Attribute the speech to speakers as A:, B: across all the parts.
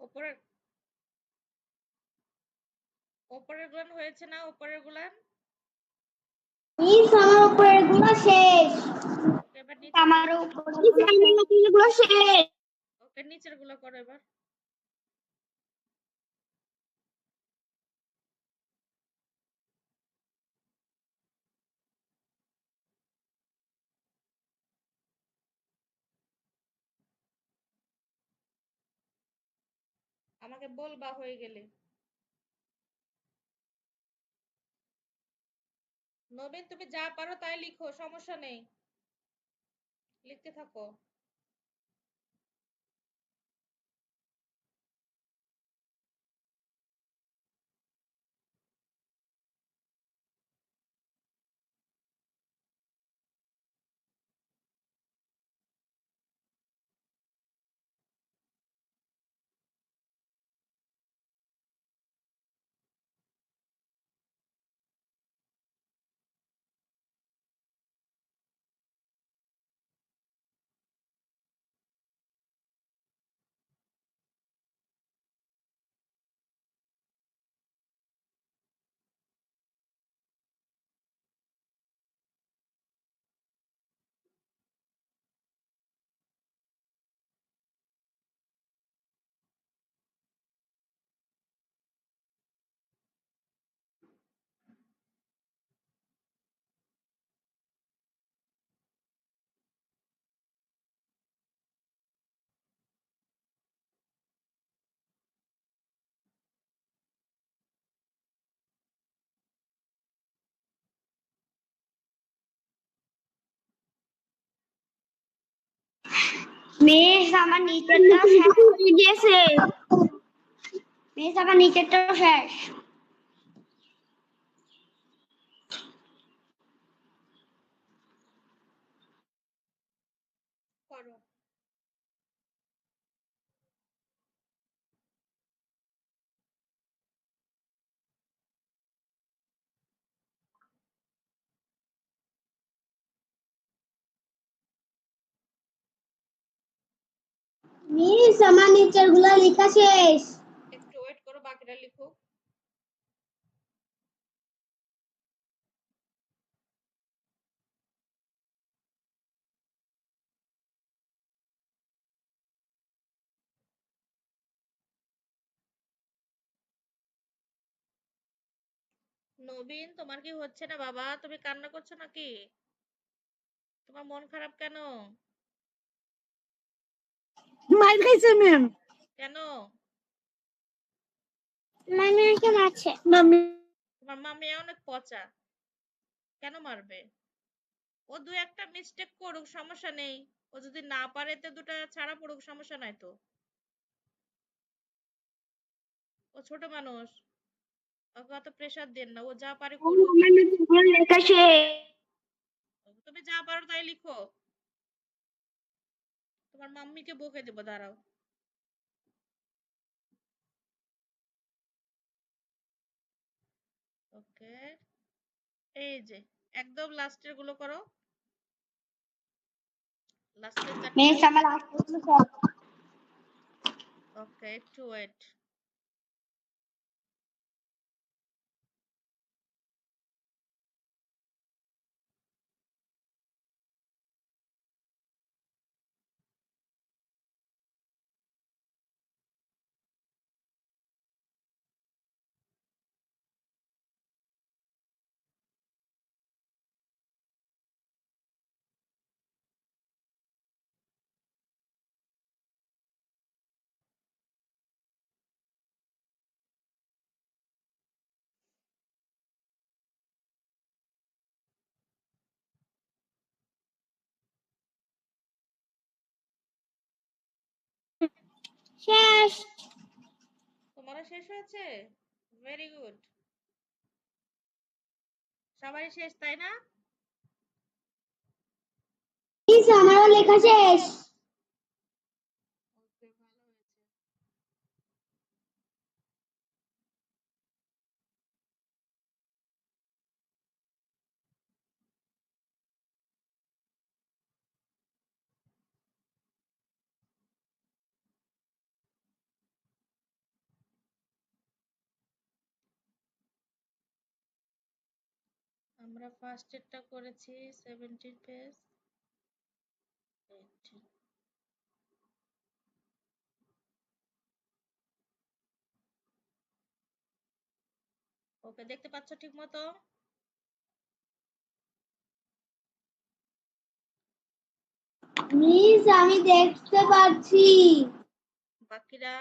A: উপরের উপরের গুলান হয়েছে না? উপরের গুলান
B: মিস আমার উপরের গুলো শেষ।
A: এবার নিচের
B: আমার উপরের গুলো শেষ।
A: ওকে, নিচের গুলো করো এবার। আমাকে বলবা হয়ে গেলে। নবীন, তুমি যা পারো তাই লিখো, সমস্যা নেই, লিখতে থাকো।
B: মিস আমার নিচেরটা শেষ হয়ে গেছে। মিস আমার নিচেরটা শেষ।
A: করো।
B: মিস আমার নিচের গুলা লেখা শেষ।
A: একটু ওয়েট করো, বাকিটা লিখো। নবীন, তোমার কি হচ্ছে না বাবা? তুমি কান্না করছো নাকি? তোমার মন খারাপ কেন?
B: মাইর খাইছে ম্যাম।
A: কেন?
B: মামি আমাকে মারছে। মামি
A: তোমার মামি অনেক পচা, কেন মারবে? ও দু একটা মিস্টেক করুক, সমস্যা নেই। ও যদি না পারে তো দুটা ছাড়া পড়ুক, সমস্যা নাই তো। ও ছোট মানুষ, ওকে অত প্রেসার দেন না, ও যা পারে করুক।
B: আমার নিচের গুলা লেখা শেষ।
A: তুমি যা পারো তাই লিখো। তোমার মাম্মিকে বকে দেবো, দাঁড়াও। ওকে, এই যে একদম লাস্টের গুলো করো, লাস্টের চারটা।
B: মিস আমার আজকের গুলো শেষ।
A: ওকে, একটু ওয়েট।
B: শেষ।
A: তোমারও শেষ হয়েছে? Very good. সবারই শেষ, তাই না?
B: মিস আমারও লেখা শেষ।
A: ওকে, ভালো হয়েছে। আমরা ফার্স্টেরটা করেছি 17 পেজ 18। ওকে, দেখতে পাচ্ছ ঠিক মতো?
B: মিস আমি দেখতে পাচ্ছি।
A: বাকিরা?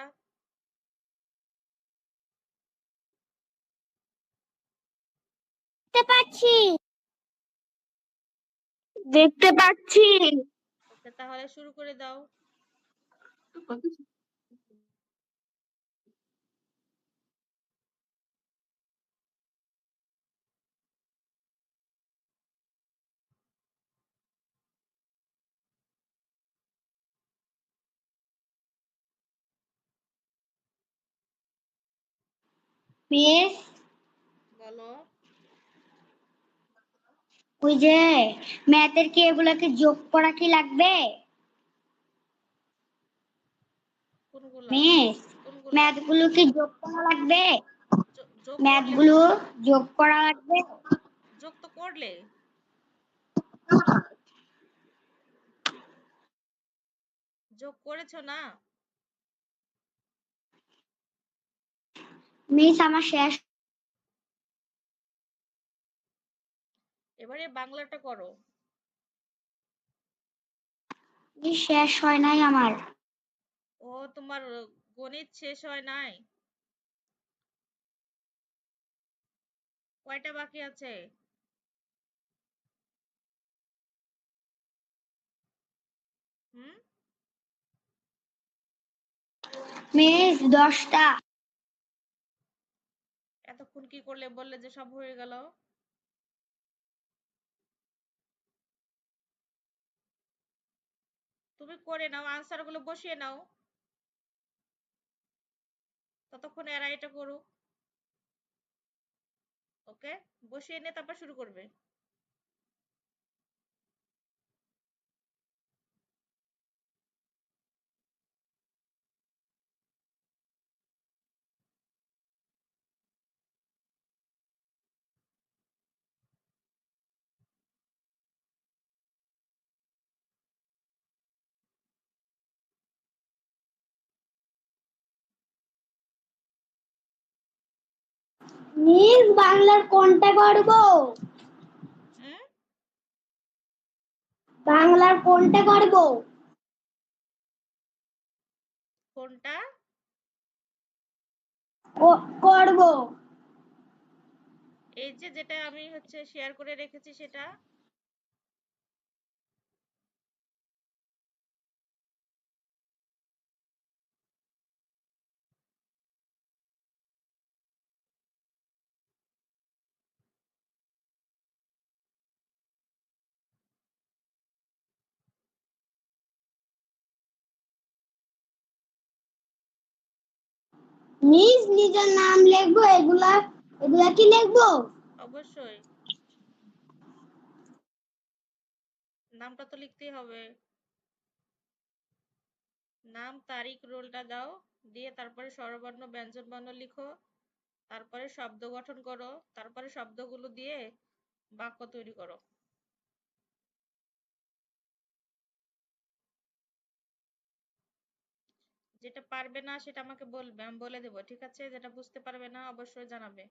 B: দেখতে পাচ্ছি। দেখতে পাচ্ছি।
A: ওকে, তাহলে শুরু করে দাও।
B: মিস
A: বলো।
B: ওই যে ম্যাথের কি এগুলাকে যোগ করা কি লাগবে?
A: কোনগুলা?
B: মিস
A: কোনগুলা?
B: ম্যাথগুলো কি যোগ করা লাগবে?
A: যোগ করলে?
B: ম্যাথগুলো যোগ করা লাগবে?
A: যোগ তো করলে। যোগ করেছো না?
B: মিস আমার শেষ
A: এবারে বাংলাটা করো।
B: শেষ হয় নাই আমার।
A: ও, তোমার গণিত শেষ হয় নাই? কয়টা বাকি আছে? হুম?
B: মিস 10টা।
A: এতক্ষণ কি করলে? বললে যে সব হয়ে গেল। তুমি করে নাও, আনসার গুলো বসিয়ে নাও, ততক্ষণ এরা এটা করুক। ওকে, বসিয়ে নিয়ে তারপর শুরু করবে।
B: মিস বাংলার কোনটা করব?
A: হুম?
B: বাংলার কোনটা করব?
A: কোনটা?
B: করব।
A: এই যে যেটা আমি শেয়ার করে রেখেছি সেটা।
B: মিস নিজের নাম লিখবো? এগুলা এগুলা কি লিখবো?
A: অবশ্যই নামটা তো লিখতেই হবে। নাম, তারিখ, রোলটা দাও, দিয়ে তারপরে স্বরবর্ণ ব্যঞ্জন বর্ণ লিখো, তারপরে শব্দ গঠন করো, তারপরে শব্দগুলো দিয়ে বাক্য তৈরি করো। যেটা পারবে না সেটা আমাকে বলবে, আমি বলে দেবো, ঠিক আছে? যেটা বুঝতে পারবে না অবশ্যই জানাবে।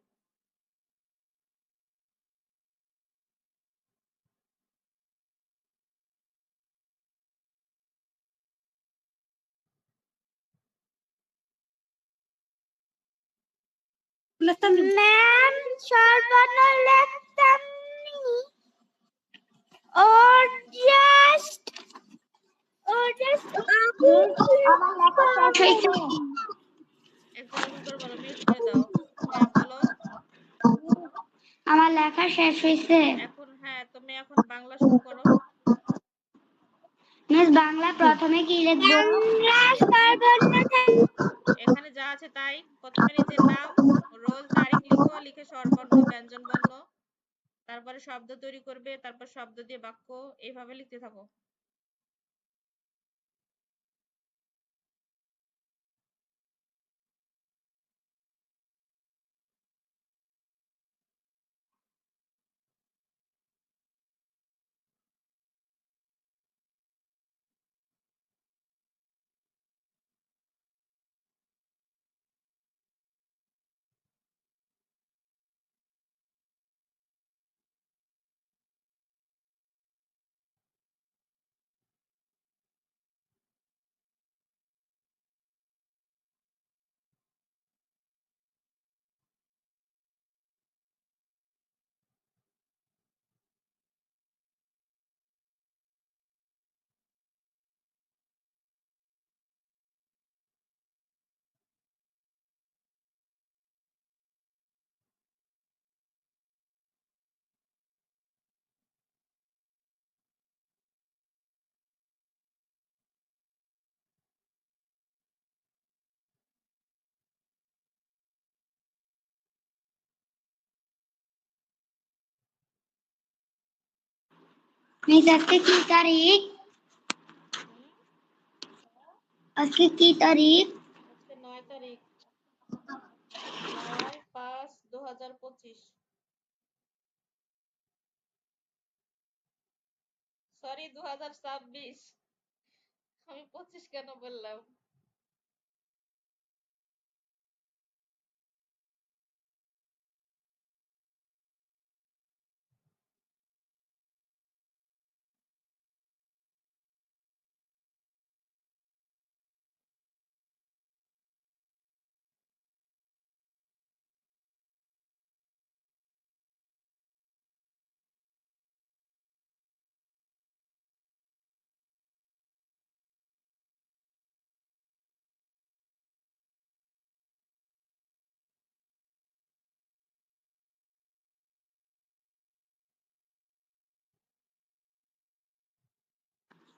B: ম্যাম সর্বর্ণ লিখতাম or just আমার লেখা শেষ হয়েছে।
A: একটু জলদি করে বলো, মিউট দিয়ে দাও। হ্যাঁ, বলো।
B: আমার লেখা শেষ হয়েছে।
A: এখন হ্যাঁ, তুমি এখন বাংলা শুরু করো।
B: মিস বাংলা প্রথমে কি লিখবো?
A: এখানে যা আছে তাই। প্রথমে নিজের নাম, রোল, তারিখ লিখো, লিখে স্বরবর্ণ ব্যঞ্জন বর্ণ, তারপরে শব্দ তৈরি করবে, তারপর শব্দ দিয়ে বাক্য, এইভাবে লিখতে থাকো।
B: মিস আজকে কি তারিখ? আজকে কি তারিখ?
A: আজকে 9 তারিখ, 9/5/2025। সরি 2026, আমি 25 কেন বললাম?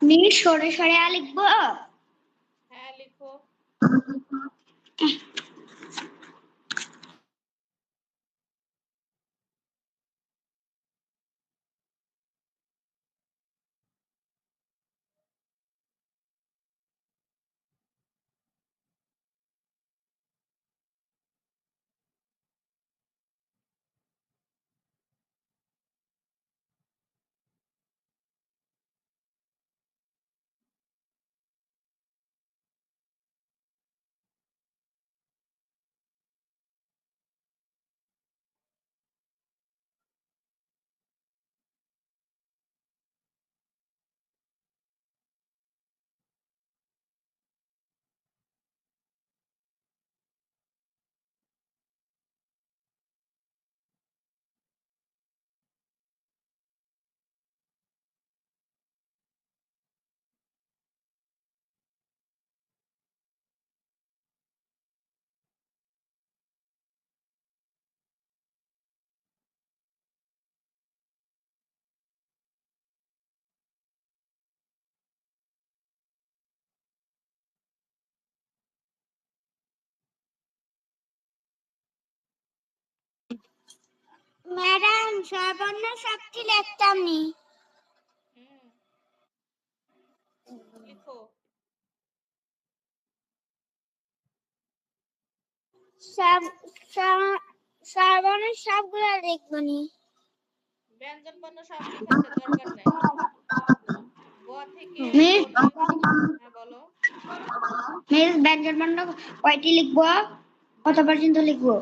B: মিস সরে সরে লিখবো?
A: হ্যাঁ লিখো।
B: ম্যাডাম সর্বর্ণ সবটি লিখতাম নি।
A: লিখো।
B: সর্বর্ণ সবগুলো লিখবো নি।
A: ব্যঞ্জন বর্ণ সব লিখাচ্ছে, দরকার নাই। ব থেকে
B: মিস
A: হ্যাঁ বলো।
B: মিস ব্যঞ্জন বর্ণ কয়টি লিখবো? কত পর্যন্ত লিখবো?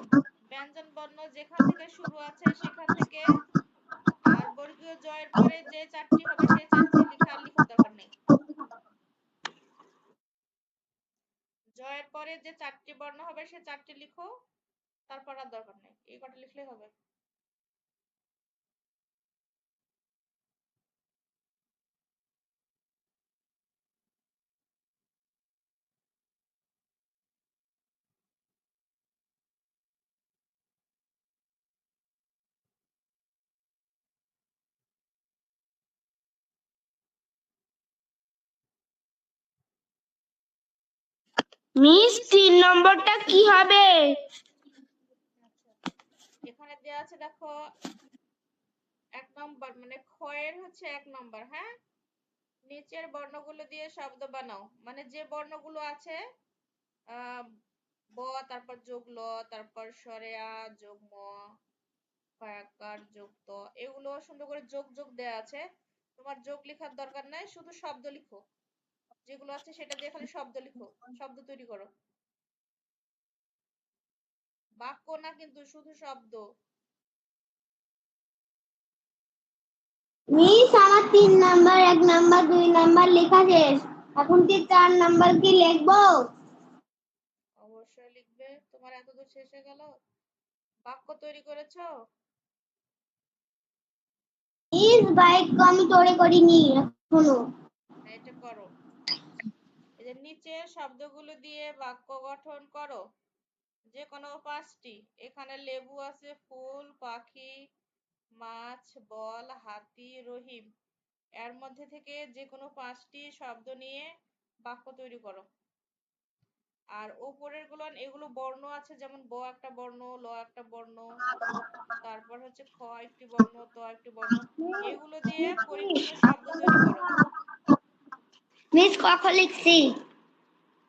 A: ব্যঞ্জন বর্ণ যেখান থেকে শুরু আছে সেখান থেকে, আর বর্গীয় জয়ের পরে যে চারটি হবে সেই চারটি লিখার দরকার নেই। জয়ের পরে যে চারটি বর্ণ হবে সে চারটি লিখো, তারপর আর দরকার নেই, এই কটা লিখলেই হবে।
B: মিস 3 নম্বরটা কি হবে?
A: এখানে দেওয়া আছে দেখো, 1 নম্বর মানে ক্ষয়ের হচ্ছে 1 নম্বর। হ্যাঁ, নিচের বর্ণগুলো দিয়ে শব্দ বানাও, মানে যে বর্ণগুলো আছে ব, তারপর যোগ ল, তারপর স্বরে আ যোগ ম, কয়াকার যোগ ত, এগুলো সুন্দর করে যোগ যোগ দেয়া আছে। তোমার যোগ লেখার দরকার নাই, শুধু শব্দ লিখো, যেগুলো আছে সেটা দিয়ে খালি শব্দ লিখো, শব্দ তৈরি করো। বাক্য না কিন্তু, শুধু শব্দ।
B: মিস আমার 3 নাম্বার 1 নাম্বার 2 নাম্বার লেখা শেষ, এখন কি 4 নাম্বার কি লিখবো?
A: অবশ্যই লিখবে, তোমার এতদূর শেষ হয়ে গেল। বাক্য তৈরি করেছো?
B: মিস বাইক আমি তৈরি করিনি এখনো।
A: হ্যাঁ, এটা করো। এই যে নিচের শব্দগুলো দিয়ে বাক্য গঠন করো, যে কোনো 5টি। এখানে লেবু আছে, ফুল, পাখি, মাছ, বল, হাতি, রহিম। এর মধ্যে থেকে যে কোনো 5টি শব্দ নিয়ে বাক্য তৈরি করো। আর ওপরের গুলো এগুলো বর্ণ আছে, যেমন ব একটা বর্ণ, ল একটা বর্ণ, তারপর হচ্ছে খ একটি বর্ণ, ত একটি বর্ণ, এগুলো দিয়ে পরিপূর্ণ শব্দ তৈরি করো।
B: মিস ক লিখছি।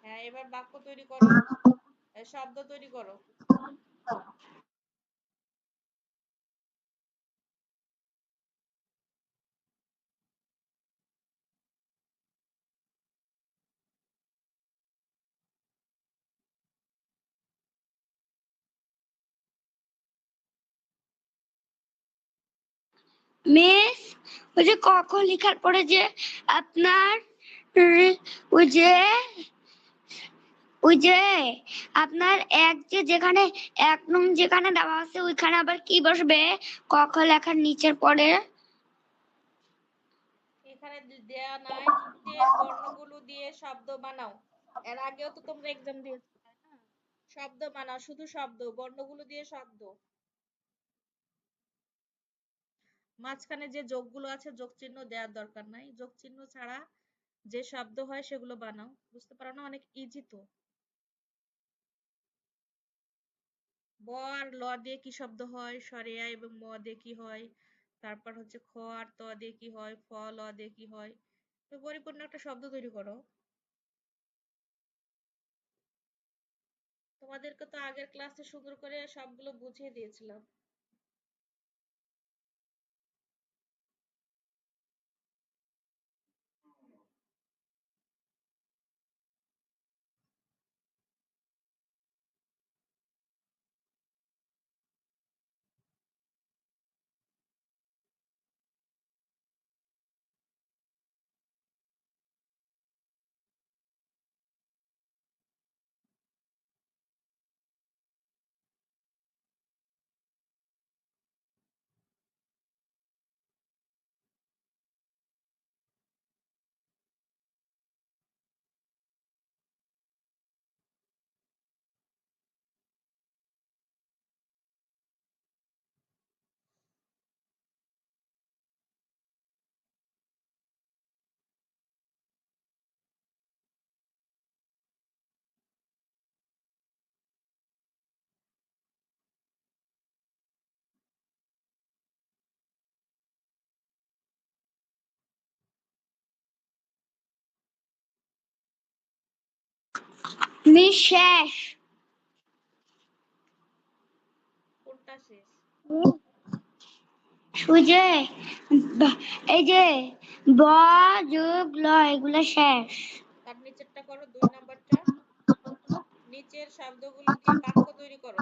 A: হ্যাঁ, এবার বাক্য তৈরি করো, শব্দ তৈরি করো।
B: মিস ওই যে ক লেখার পরে যে আপনার ওই যে ওই যে আপনার এক যেখানে 1 নং যেখানে দেওয়া আছে ওইখানে আবার কি বসবে ক লেখার নিচের পরে?
A: এখানে দেয়া নাই, নিচের বর্ণগুলো দিয়ে শব্দ বানাও। এর আগেও তো তোমরা এক্সাম দিয়েছো, তাই না? শব্দ বানাও, শুধু শব্দ, বর্ণগুলো দিয়ে শব্দ। মাঝখানে যে যোগগুলো আছে যোগ চিহ্ন দেওয়ার দরকার নাই, যোগ চিহ্ন ছাড়া যে শব্দ হয় সেগুলো বানাও। বুঝতে পারো না? অনেক ইজি তো। ব আর ল দিয়ে কি শব্দ হয়, সরেয়া এবং ম দিয়ে কি হয়, তারপর হচ্ছে খ আর ত দিয়ে কি হয়, ফ ল দিয়ে কি হয়, তো পরিপূর্ণ একটা শব্দ তৈরি করো। তোমাদেরকে তো আগের ক্লাসে সুন্দর করে সবগুলো বুঝিয়ে দিয়েছিলাম।
B: মিস শেষ।
A: কোনটা শেষ?
B: ওই যে এই যে ব যোগ ল এগুলো শেষ।
A: তার নিচেরটা করো, 2 নাম্বারটা। নিচের শব্দগুলো দিয়ে বাক্য তৈরি করো।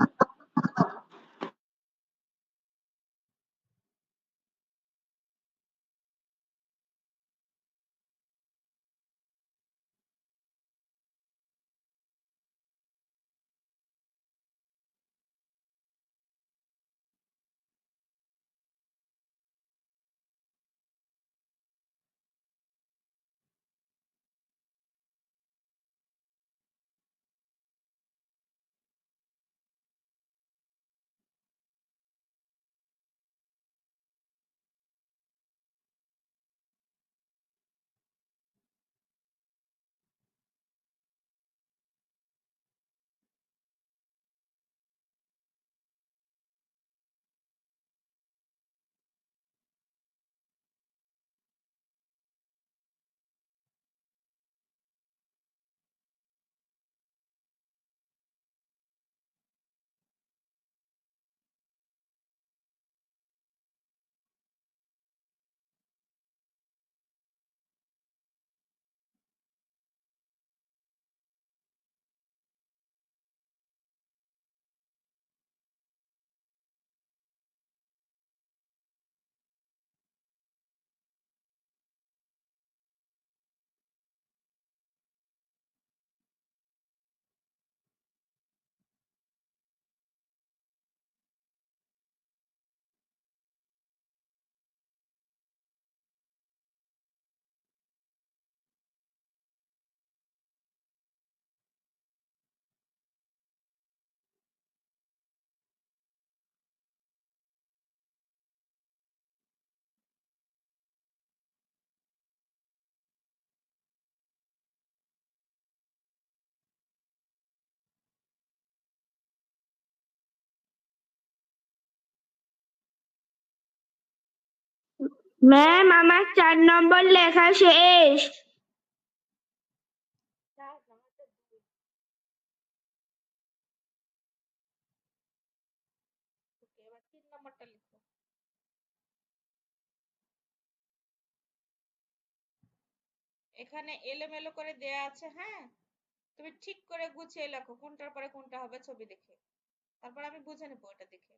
B: ম্যাম আমার 4 নম্বর লেখা শেষ।
A: এবার 3 নম্বরটা লিখো। এখানে এলোমেলো করে দেয়া আছে, হ্যাঁ, তুমি ঠিক করে গুছিয়ে লেখো কোনটার পরে কোনটা হবে ছবি দেখে, তারপর আমি বুঝে নেবো এটা দেখে।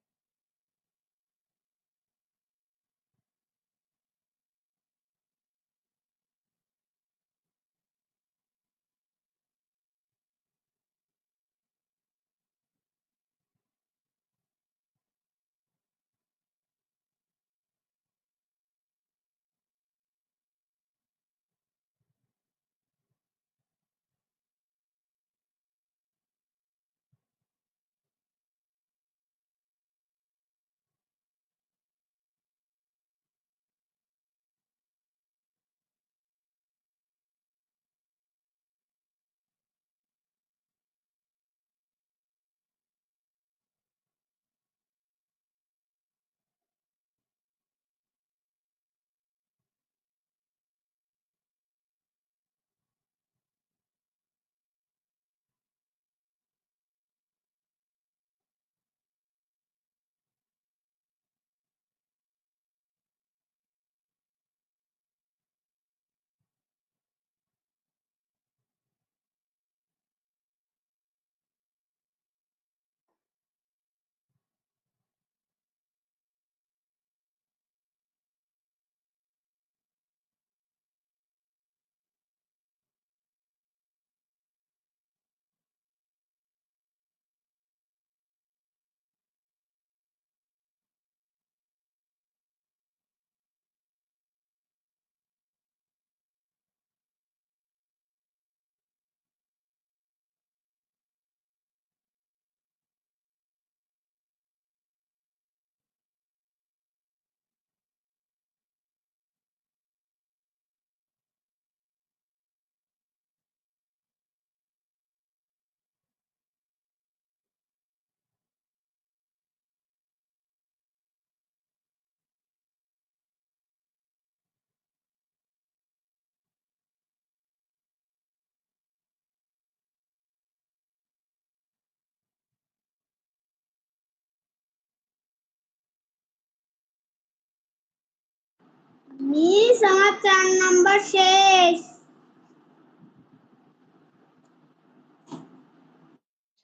B: মিস আমার 4 নম্বর শেষ।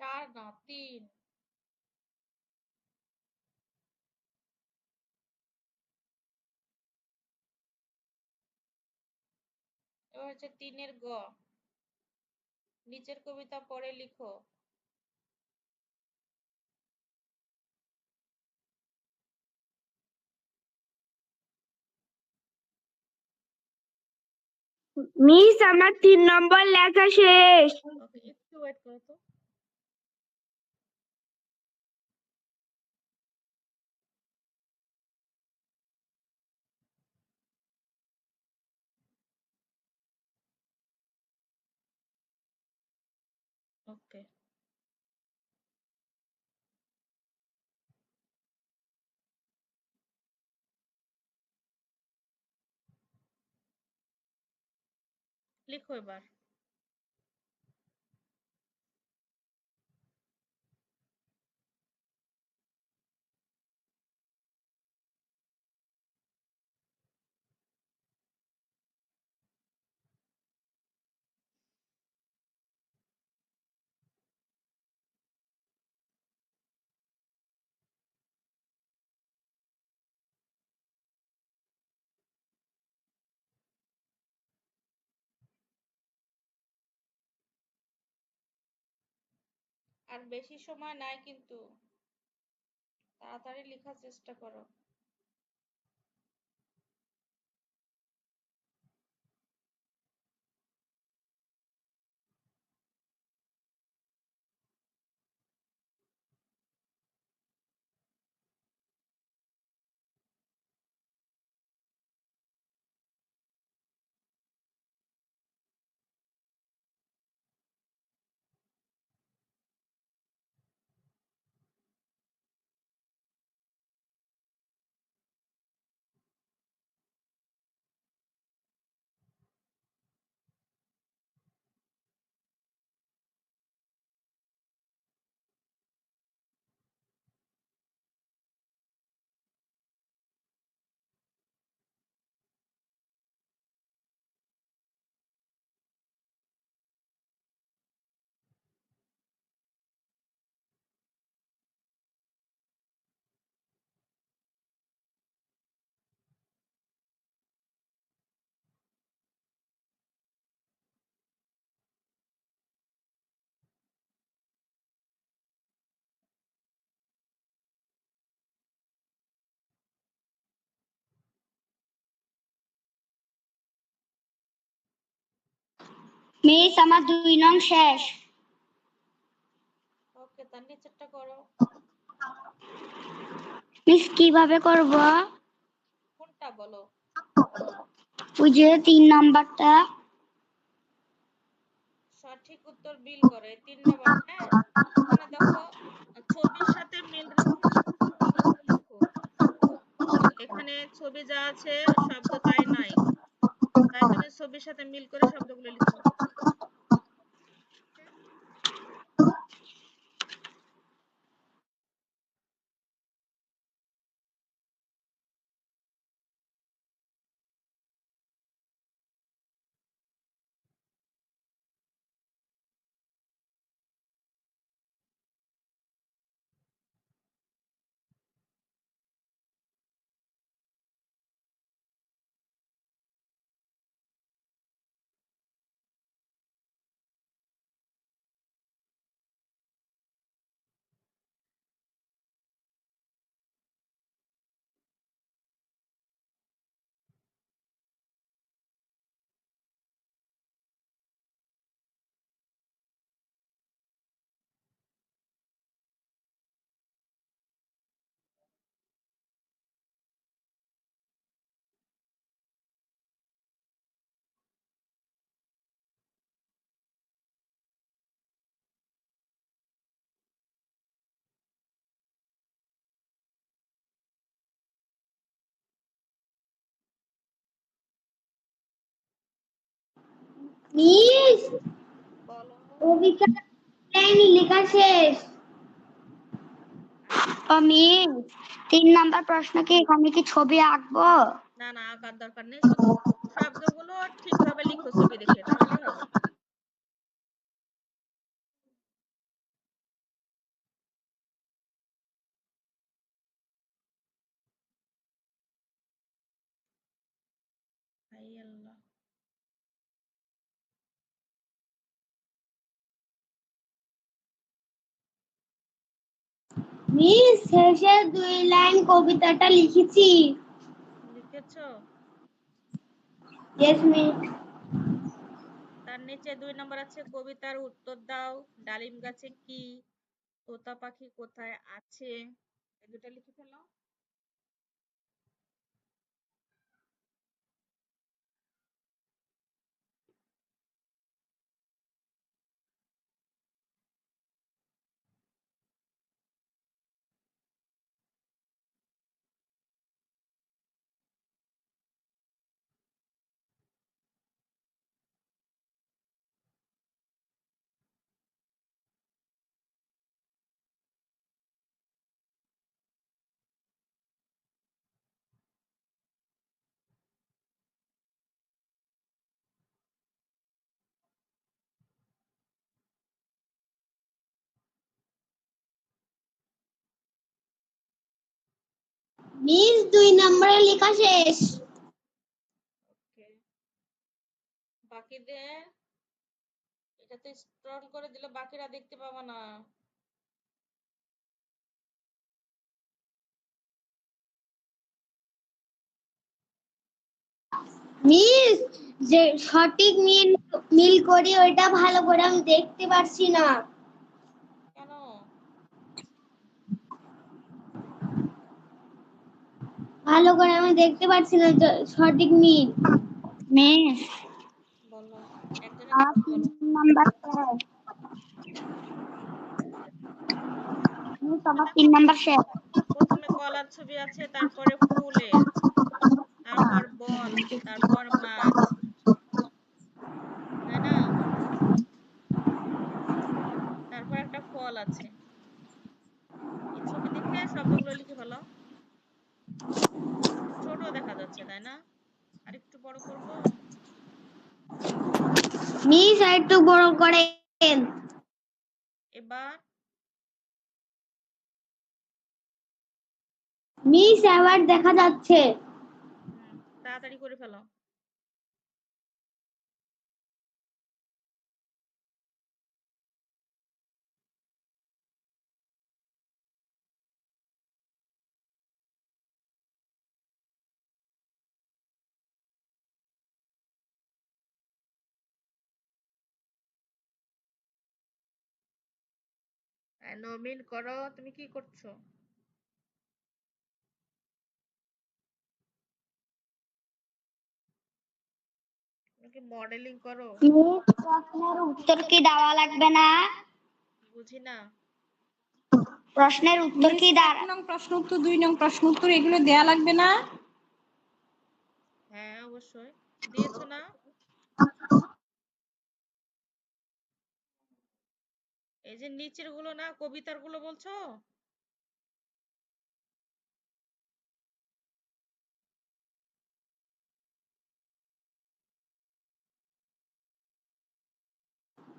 A: 4 না 3। এবার হচ্ছে 3-এর গ, নিচের কবিতা পড়ে লিখো।
B: মিস আমার 3 নম্বর লেখা শেষ।
A: ওকে, একটু ওয়েট করো তো। ওকে, লিখো এবার। আর বেশি সময় নাই কিন্তু, তাড়াতাড়ি লেখার চেষ্টা করো।
B: মিস আমার 2 নং শেষ।
A: ওকে, তার নিচেরটা করো।
B: মিস কিভাবে করব?
A: কোনটা বলো?
B: ওই যে 3 নাম্বারটা।
A: সঠিক উত্তর বিল করে 3 নাম্বার। হ্যাঁ, এখানে দেখো ছবির সাথে মিল রেখে শব্দগুলো লিখো। এখানে ছবি যা আছে শব্দ তাই নাই, তাই তুমি ছবির সাথে মিল করে শব্দগুলো লিখো।
B: মিস
A: বলো।
B: কবিতা লাইনই লেখা শেষ। মিস 3 নাম্বার প্রশ্ন কি এখানে কি ছবি আঁকবো?
A: না না, আঁকার দরকার নেই, শুধু শব্দগুলো ঠিকভাবে লিখো ছবি দেখে, তাহলেই হবে। হাই আল্লাহ।
B: মিস শেষে 2 লাইন কবিতাটা লিখেছি।
A: লিখেছো?
B: Yes miss.
A: তার নিচে 2 নাম্বার আছে কবিতার উত্তর দাও, ডালিম গাছে কি, তোতা পাখি কোথায় আছে। এই দুটো লিখে ফেলো।
B: মিস 2 নম্বরে লেখা শেষ।
A: ওকে, বাকিদের এটাতে স্ক্রল করে দিলে বাকিরা দেখতে পাবা না।
B: মিস যে সঠিক মিল মিল করি ওইটা ভালো করে আমি দেখতে পারছি না।
A: কেন?
B: ভালো করে আমি দেখতে পারছি না সঠিক মিল। মিস
A: বলো, একজনের নাম বলো।
B: নাম্বার মিস
A: প্রথমে
B: আমার 3
A: দেখো,
B: নাম্বার শেষ।
A: প্রথমে কলার ছবি আছে, তারপরে ফুলের, তারপর বল, তারপর মাছ, তাই না? তারপর একটা ফল আছে। এই ছবি দেখে শব্দগুলো লিখে ফেলো। ছোট দেখা যাচ্ছে, তাই না? আর একটু বড় করব।
B: মিস আর একটু বড় করেন।
A: এবার
B: মিস আবার দেখা যাচ্ছে।
A: তাড়াতাড়ি করে ফেলো। নমিন করো, তুমি কি করছো? তুমি কি মডেলিং করো?
B: মিস প্রশ্নের উত্তর কি দেওয়া লাগবে না?
A: বুঝি না।
B: প্রশ্নের উত্তর
C: মিস
B: কি
C: এক নং প্রশ্ন উত্তর 2 নং প্রশ্ন উত্তর এগুলো দেয়া লাগবে না?
A: হ্যাঁ অবশ্যই দিয়েছো না? এই যে নিচের গুলো না, কবিতার গুলো বলছো?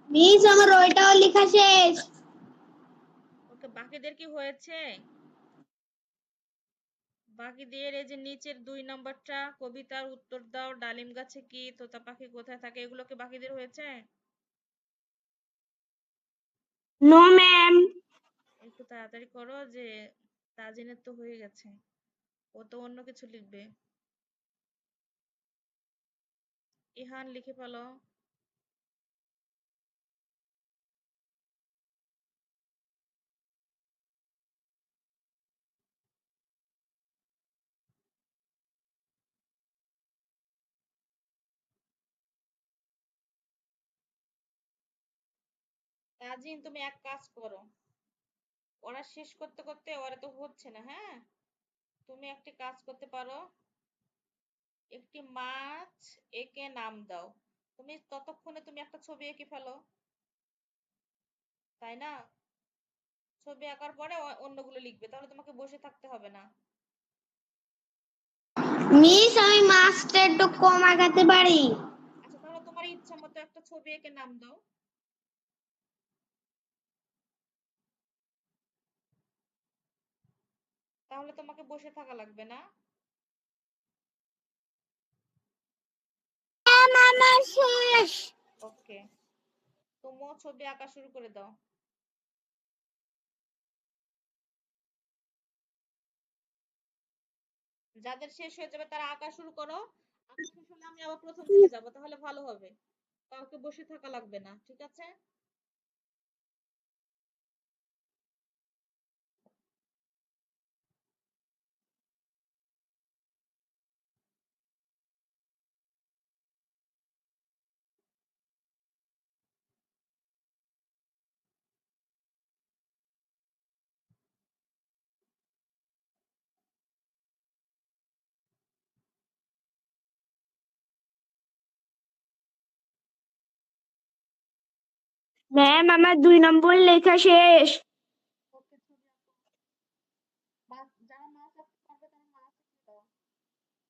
B: মিস আমার ওইটাও লেখা শেষ।
A: ওকে, বাকিদের কি হয়েছে? বাকিদের এই যে নিচের 2 নম্বরটা, কবিতার উত্তর দাও, ডালিম গাছে কি, তোতা পাখি কোথায় থাকে, এগুলো কি বাকিদের হয়েছে?
B: No ma'am.
A: একটু তাড়াতাড়ি করো, যে তাজিনের তো হয়ে গেছে, ও তো অন্য কিছু লিখবে। ইহান লিখে ফেলো। তাজিন তুমি এক কাজ করো, ওরা শেষ করতে করতে ওরা তো হচ্ছে না, হ্যাঁ? তুমি একটি কাজ করতে পারো, একটি মাছ এঁকে নাম দাও। তুমি ততক্ষণে তুমি একটা ছবি এঁকে ফেলো, তাই না? ছবি আঁকার পরে অন্যগুলো লিখবে, তাহলে তোমাকে বসে থাকতে হবে না।
B: মিস আমি মাছটা একটু কম আগাতে পারি।
A: আচ্ছা, তাহলে তোমার ইচ্ছা মতো একটা ছবি এঁকে নাম দাও, তাহলে তোমাকে বসে থাকা লাগবে না।
B: ম্যাম আমার শেষ।
A: ওকে, তুমিও ছবি আঁকা শুরু করে দাও। যাদের শেষ হয়ে যাবে তারা আঁকা শুরু করো, আঁকা শেষ হলে আমি আবার প্রথম থেকে যাব, তাহলে ভালো হবে, কাউকে বসে থাকা লাগবে না, ঠিক আছে?
B: ম্যাম আমার 2 নম্বর লেখা শেষ।
A: ওকে, ছবি আঁকো। যারা মাছ আঁকতে পারবে তারা মাছ এঁকে দাও,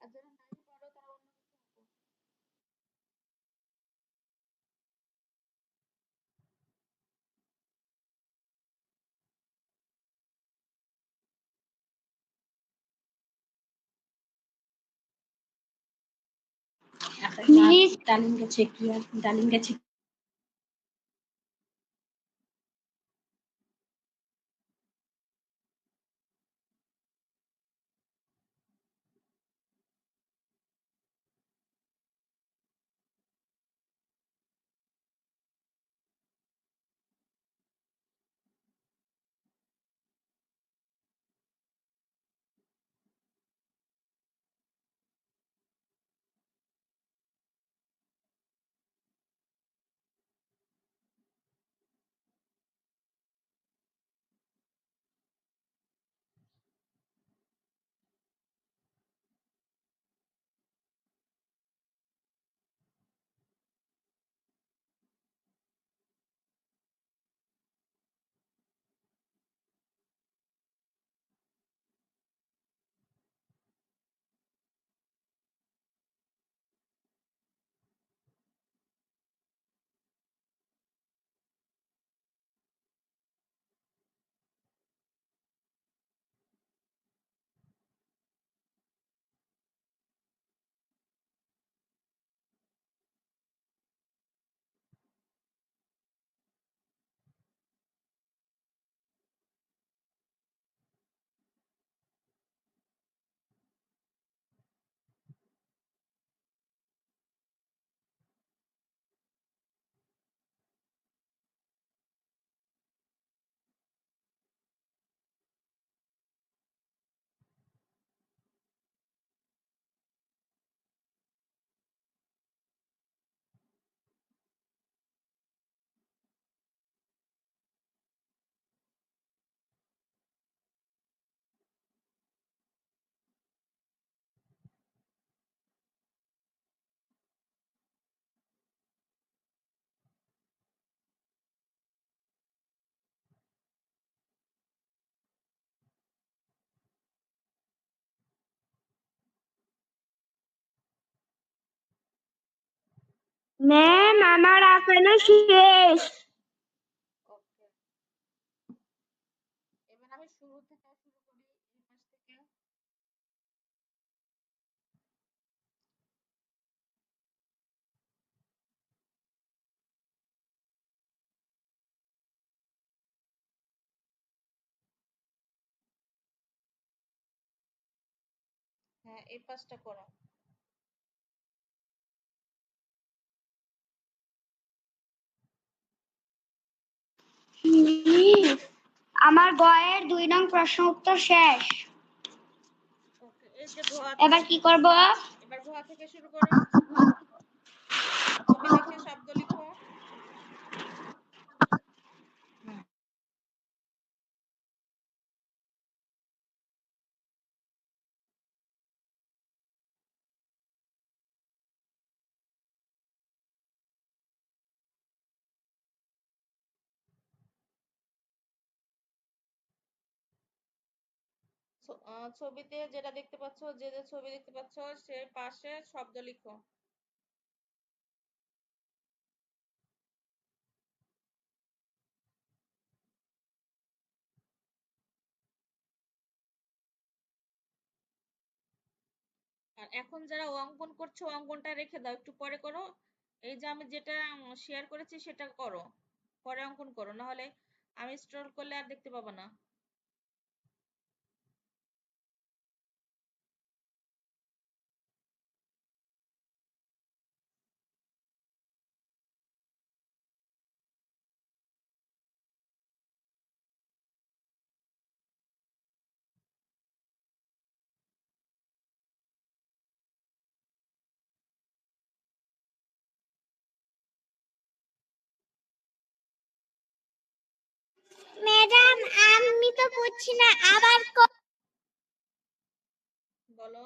A: আর যারা নাই পারো তারা অন্য কিছু আঁকো।
B: মিস
C: ডালিম গাছে কি আর ডালিম গাছে
B: ম্যাম আমার এখনো শেষ।
A: ওকে, এবার আমি শুরু থেকে শুরু করি, এই পাশ থেকে। হ্যাঁ, এই পাশটা করো।
B: মিস, আমার গয়ের 2 নং প্রশ্ন উত্তর শেষ।
A: ওকে, এই যে ঘোয়া
B: এবার
A: থেকে,
B: কি করব?
A: এবার ঘোয়া থেকে শুরু করো। ছবি দেখে শব্দ লিখো। ছবিতে যেটা দেখতে পাচ্ছ, যে যে ছবি দেখতে পাচ্ছ সে পাশে শব্দ লিখো। আর এখন যারা অঙ্কন করছো অঙ্কনটা রেখে দাও, একটু পরে করো। এই যে আমি যেটা শেয়ার করেছি সেটা করো, পরে অঙ্কন করো, না হলে আমি স্ক্রল করলে আর দেখতে পাবো না।
B: ম্যাডাম আমি তো বুঝছি না, আবার
A: বলো।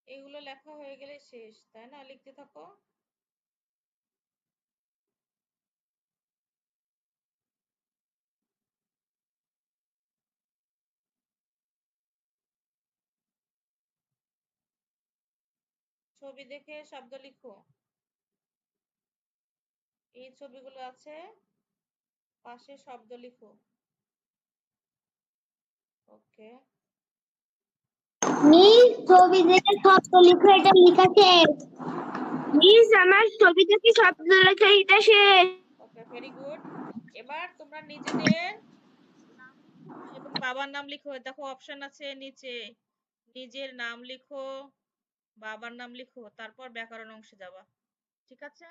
A: এগুলো লেখা হয়ে গেলে শেষ, তাই না? লিখতে থাকো। ছবি দেখে শব্দ লিখো। এই ছবিগুলো আছে, পাশে শব্দ লিখো। ওকে,
B: মিস ছবি দেখে শব্দ লিখো, এটা লেখা শেষ। মিস আমার ছবি দেখে শব্দ লেখা এটা শেষ।
A: ওকে, ভেরি গুড। এবার তোমরা নিজেদের নাম লিখো এবং বাবার নাম লিখো। দেখো অপশন আছে নিচে, নিজের নাম লিখো, বাবার নাম লিখো, তারপর ব্যাকরণ অংশে যাবা। ঠিক আছে?